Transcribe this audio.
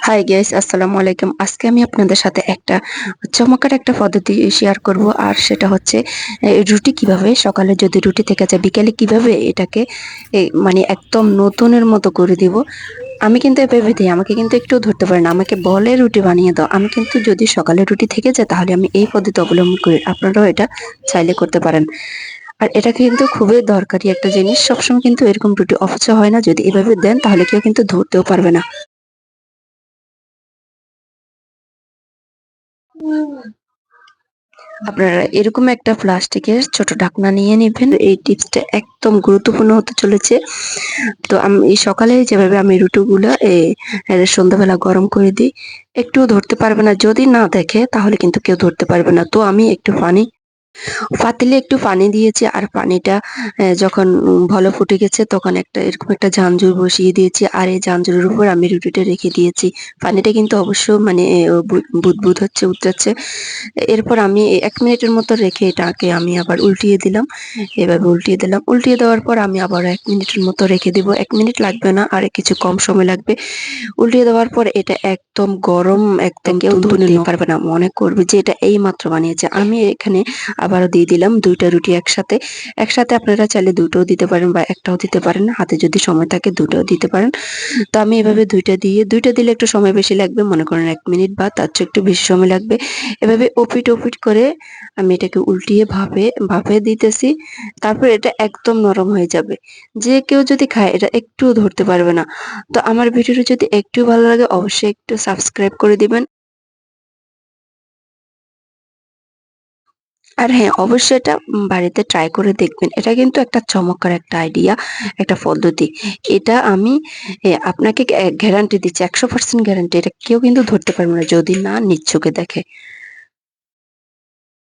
Hi guys, আসসালামু আলাইকুম। আজকে আমি আপনাদের সাথে একটা চমৎকার একটা পদ্ধতি শেয়ার করব। আর সেটা হচ্ছে রুটি কিভাবে সকালে যদি রুটি থেকে যায় বিকেলে কিভাবে এটাকে মানে একদম নতুনের মতো করে দিব। আমি কিন্তু এভাবে দিই, আমাকে কিন্তু একটু ধরতে পারে না, আমাকে বলে রুটি বানিয়ে দাও। আমি কিন্তু যদি সকালে রুটি থেকে যায় তাহলে আমি এই পদ্ধতি অবলম্বন করি। আপনারাও এটা চাইলে করতে পারেন। আর এটা কিন্তু খুবই দরকারি একটা জিনিস। সবসময় কিন্তু এরকম রুটি অপচয় হয় না। যদি এভাবে দেন তাহলে কেউ কিন্তু ধরতেও পারবে না। আপনারা এরকম একটা প্লাস্টিকের ছোট ঢাকনা নিয়ে নেবেন। এই টিপসটা একদম গুরুত্বপূর্ণ হতে চলেছে। তো আমি এই সকালে যেভাবে আমি রুটিগুলো সন্ধ্যাবেলা গরম করে দিই, একটুও ধরতে পারবে না। যদি না দেখে তাহলে কিন্তু কেউ ধরতে পারবে না। তো আমি একটু পানি পাতিলে একটু পানি দিয়েছি। আর পানিটা যখন ভালো ফুটে গেছে তখন এরকম একটা জাঞ্জুর বসিয়ে দিয়েছি। আর এই জাঞ্জুরের উপর আমি রুটিটা রেখে দিয়েছি। পানিটা কিন্তু অবশ্য মানে বুদবুদ হচ্ছে, উতরাচ্ছে। এরপর আমি ১ মিনিটের মতো রেখে এটাকে আমি আবার উল্টিয়ে দিলাম। এভাবে উল্টিয়ে দিলাম। উল্টিয়ে দেওয়ার পর আমি আবার ১ মিনিটের মতো রেখে দিব। ১ মিনিট লাগবে না, আর কিছু কম সময় লাগবে। উল্টিয়ে দেওয়ার পর এটা একদম গরম, একদম কেউ তুলতেই পারবে না। মনে করবে যে এটা এইমাত্র বানিয়েছে। আমি এখানে আবারও দিয়ে দিলাম ২ টা রুটি একসাথে। একসাথে আপনারা চাইলে ২ টাও দিতে পারেন বা ১ টাও দিতে পারেন। হাতে যদি সময় থাকে ২ টাও দিতে পারেন। তো আমি এভাবে ২ টা দিয়ে ২ টা দিলে একটু সময় বেশি লাগবে। মনে করেন ১ মিনিট বা তার চেয়ে একটু বেশি সময় লাগবে। এভাবে ওপিট করে আমি এটাকে উল্টিয়ে ভাপে দিতেছি। তারপর এটা একদম নরম হয়ে যাবে। যে কেউ যদি খায় এটা একটুও ধরতে পারবে না। তো আমার ভিডিওটা যদি একটু ভালো লাগে অবশ্যই একটু সাবস্ক্রাইব করে দিবেন। আর হ্যাঁ, অবশ্যই এটা বাড়িতে ট্রাই করে দেখবেন। এটা কিন্তু একটা চমৎকার একটা আইডিয়া, একটা পদ্ধতি। এটা আমি আপনাকে গ্যারান্টি দিচ্ছি, ১০০% গ্যারান্টি। এটা কেউ কিন্তু ধরতে পারবে না যদি না নিজ চোখে দেখে।